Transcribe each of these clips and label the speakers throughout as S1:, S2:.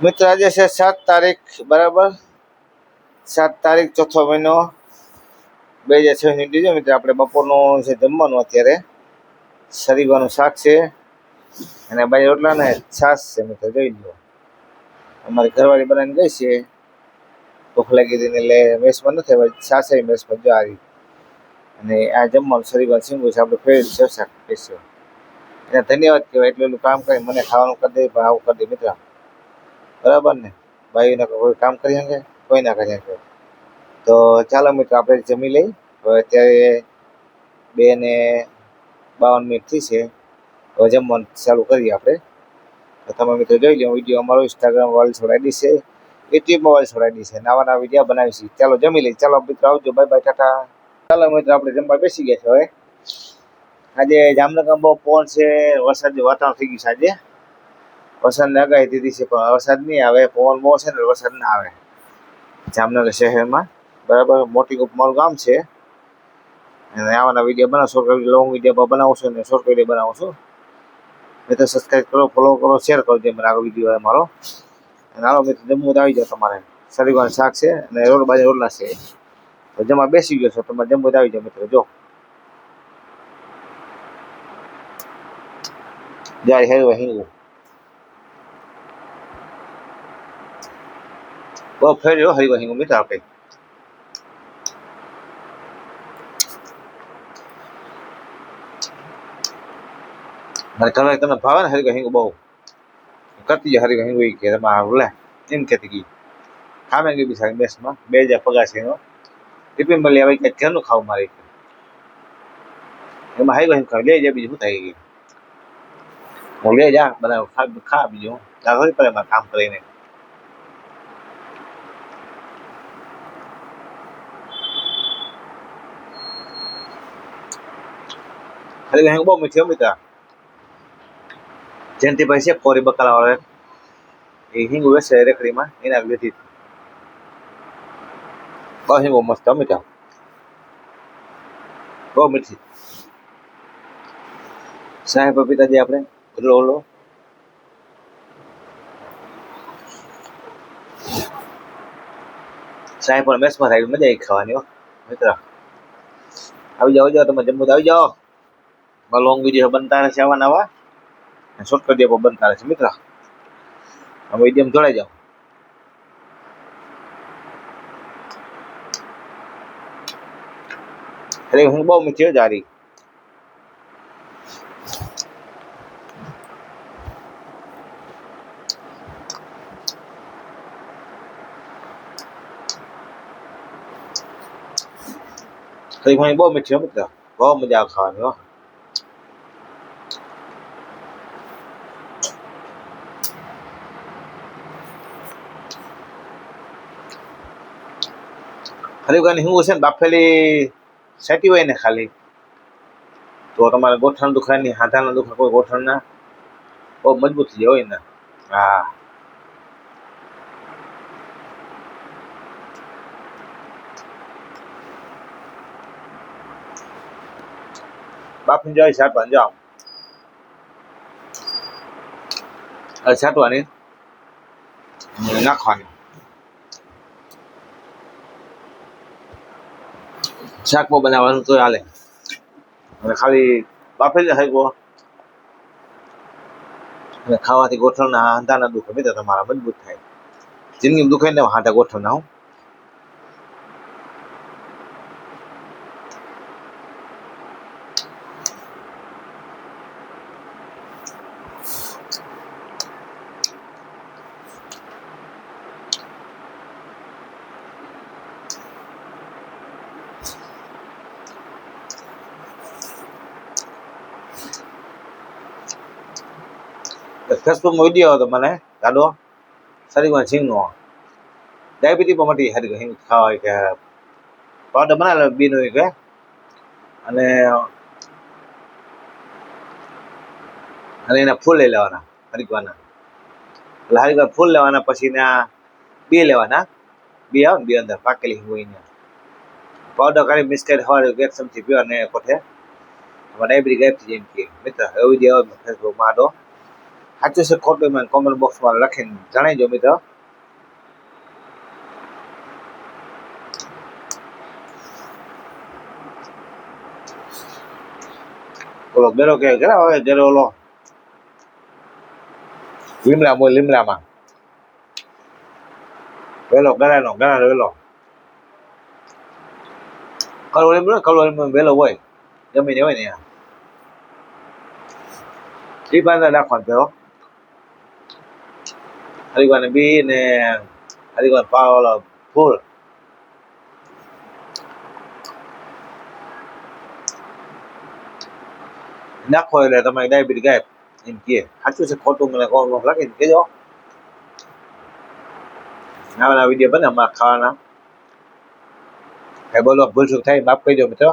S1: મિત્ર આજે છે 7 તારીખ, બરાબર. 7 તારીખ, ચોથો મહિનો, 2026. મિત્ર આપણે બપોરનું છે જમવાનું. અત્યારે શરીરવાનું શાક છે અને બાજુ રોટલા ને છાશ છે. મિત્ર જોઈ લો, અમારી ઘરવાળી બનાવીને ગઈ છે. ભૂખ લાગી હતી એટલે મેસમાં નથી આવ્યા, છાશ મેસમાં જો આવી. અને આ જમવાનું શરીરવાનું શીંગું છે, આપણે ફેરી છે શાક કહીશું એને ધન્યવાદ કહેવાય. એટલું કામ કરી મને ખાવાનું કરી દે, પણ આવું કરી દે મિત્ર, બરાબર ને. ભાઈને કોઈ કામ કરી શકે, કોઈ ના કરી શકે. તો ચાલો મિત્રો આપણે જમી લઈ. હવે અત્યારે 2:52 થઈ છે. હવે જમવાનું ચાલુ કરીએ આપણે. તો તમે મિત્રો જોઈ લો વિડીયો. અમારો ઇન્સ્ટાગ્રામ વાળી છોડાઈ છે, યુટ્યુબમાં વાળી છોડાઈ છે. નવા વિડીયો બનાવીશું. ચાલો જમી લઈ. ચાલો મિત્રો આવજો, બાય બાય, ટાટા. ચાલો મિત્રો આપણે જમવા બેસી ગયા છે. હવે આજે જામનગરમાં બહુ પવન છે, વરસાદનું વાતાવરણ થઈ ગયું છે. આજે વરસાદની આગાહી દીધી છે, પણ વરસાદ નહીં આવે. પવન બહુ છે ને વરસાદ ના આવે જામનગર શહેરમાં, બરાબર. મોટી મારું ગામ છે અને આવાના વિડીયો બનાવો. શોર્ટ લોંગ વિડીયો બનાવું છું અને શોર્ટ વિડીયો બનાવું છું. મેં તો સબસ્ક્રાઈબ કરો, ફોલો કરો, શેર કરો. જે મને આગળ વિડીયો હોય મારો. અને હાલો મિત્રો જમવું આવી જાવ. તમારે શરીરવાનું શાક છે અને બાજુ રોટલા છે. તો જમવા બેસી ગયો છો, તમારે જમવું આવી જાવ મિત્રો. જો જાય હેરું હિંગું બહુ ફેર્યો હરી હિંગું મિત્ર. આપણે મને કરવા તમને ભાવે ને હરી હિંગું બહુ કરતી જાય. હરી હિંગું કે તમારે લે એમ કહેતી ગઈ ખામે ગઈ બિસાડી મેસમાં 2000 પગાર છે એનો. ટિફિન મળી આવે કંઈક ઘરનું ખાવું મારે, એમાં હાઈ હિંગ ખાવ લે જાય. બીજું શું થાય ગઈ હું લે જા બનાવ ખા બીજું થોડી પડે મારે કામ કરીને. હરી હિંગ બહુ મીઠી મિત્ર. જયંતિભાઈ છે કોરી બકાલા વાળા, એ હિંગ વેચે રેકડીમાં, એના લીધી બહુ હિંગ મસ્ત મિત્ર, બહુ મીઠી. સાહેબ પિતાજી આપણે ઓલો સાહેબ પણ મેસમાં થાય, મજા આવી ખાવાની હો મિત્ર. આવી જાઓ તમે જમ્મુ આવી જાઓ. લોંગ વિડીયો બનતા રહેશે આવા નવા, શોર્ટ વિડીયો પણ બનતા રહેશે મિત્ર. અમે વિડીયો જોડાઈ જાઓ. અરે હું બહુ મીઠી જારી. હરી બહુ મીઠી મિત્ર, બહુ મજા આવે ખાવાની હો. હરીફાની શું છે ને બાફેલી સેટી હોય ને ખાલી, તો તમારે ગોઠણ દુખાય, હાથાના દુખા કોઈ ગોઠણના બહુ મજબૂત થઈ જાય હોય ને. હા બાફીને જાય છાંટવાની જાઓ. છાંટવાની નાખવાની. શાક બહુ બનાવવાનું તો હાલે, અને ખાલી બાફેલી હરગો અને ખાવાથી ગોઠણના હાંધાના દુખે મિત્ર તમારા મજબૂત થાય. જિંદગી દુખાય ને હાંધા ગોઠણના હું. ફેસબુકમાં વિડીયો હતો મને ગાડો શરીરમાં હિંગનો ડાયાબિટીસ પણ મટી હરી હિંગ ખાવા કે પાવડર બનાવે બીનો કે, અને એના ફૂલ લઈ લેવાના હરિદ્વારના. એટલે હરિદ્વાર ફૂલ લેવાના, પછી ના બી લેવાના. બી આવે ને બી અંદર પાકેલી હિંગ હોય ને પાવડર કાઢી મિક્સ કરી સવારે 1 ચમચી પીવા ને કોઠે ડાયાબિટીસ ગાયબ થઈ જાય એમ કે મિત્ર. એવું જ ફેસબુકમાં આડો સાચું છે ખોટું મને કોમેન્ટ બોક્સમાં લખીને જણાવજો મિત્રો. ઓલો ગેરો કે હવે ગેરો ઓલો લીમડામાં વેલો ગળાનો વેલો કલોરીમાં વેલો હોય જમીને હોય ને એ પાંદડા નાખવાનું પેલો હરિગવાને બી ને હરિગવાન ઓલો ફૂલ નાખો એટલે તમારી ડાયાબિટીસ ગાયબ એમ કે. સાચું છે ખોટું મને કોમેન્ટ લખીને કહેજો. નવા વિડીયો બને અમારા ખાવાના કઈ બોલવા ભૂલચૂક થાય માફ કરી દો મિત્રો.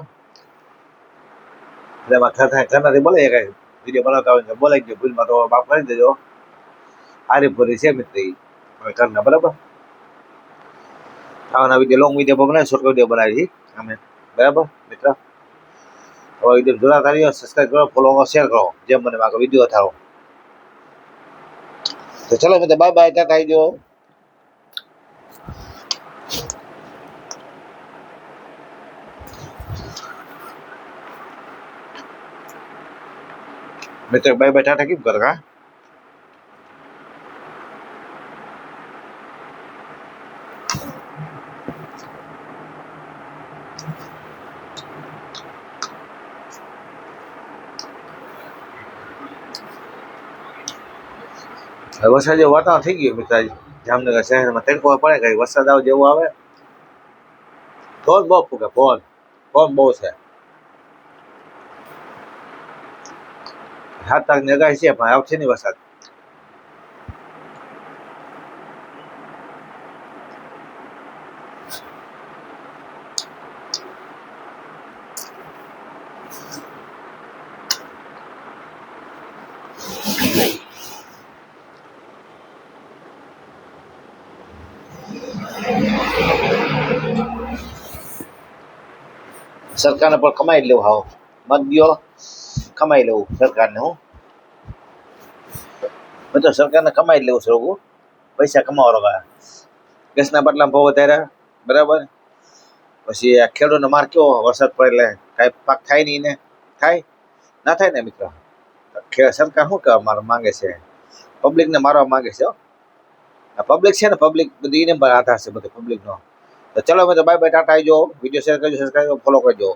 S1: એટલે ઘરનાથી બોલે કઈ વિડીયો બનાવતા હોય બોલાઈ ગયો ભૂલમાં તો માફ કરી દેજો. હારી ભૂરી છે મિત્ર ઘરના બરાબર. આવાના વિડીયો લોંગ વિડીયો બનાવી શોર્ટ વિડીયો બનાવી અમે બરાબર મિત્ર. હવે વિડીયો જોડા થારી સબસ્ક્રાઈબ કરો ફોલો કરો શેર કરો જેમ મને મારો વિડીયો થારો. તો ચલો મિત્ર બાય બાય ટાટા આવજો. मित्र बाय बाय टाटा केम कर का વરસાદ જેવું વાતાવરણ થઈ ગયું મિત્ર. જામનગર શહેરમાં તડકો પડે કઈ વરસાદ આવે જેવું આવે ફોન બહુ ફૂકે ફોન બહુ છે. 7 તારીખની આગાહી છે પણ આવશે નહીં વરસાદ. સરકારને પણ કમાઈ જ લેવું હાવ મત દો કમાઈ લેવું સરકારને. હું બધું સરકારને કમાઈ જ લેવું છે લોકો પૈસા કમાવાનો ગેસના બાટલા ભાવ વધાર્યા બરાબર. પછી આ ખેડૂતનો માર કેવો વરસાદ પડે એટલે કાંઈ પાક થાય નહીં ને થાય ના થાય ને મિત્રો. સરકાર શું કહેવા માંગે છે પબ્લિકને મારવા માંગે છે. પબ્લિક છે ને પબ્લિક બધી એને પર આધાર છે બધું પબ્લિકનો. તો ચલો મિત્રો બાય બાય ટાટા આવજો. વિડીયો શેર કરજો સબસ્ક્રાઈબ ફોલો કરજો.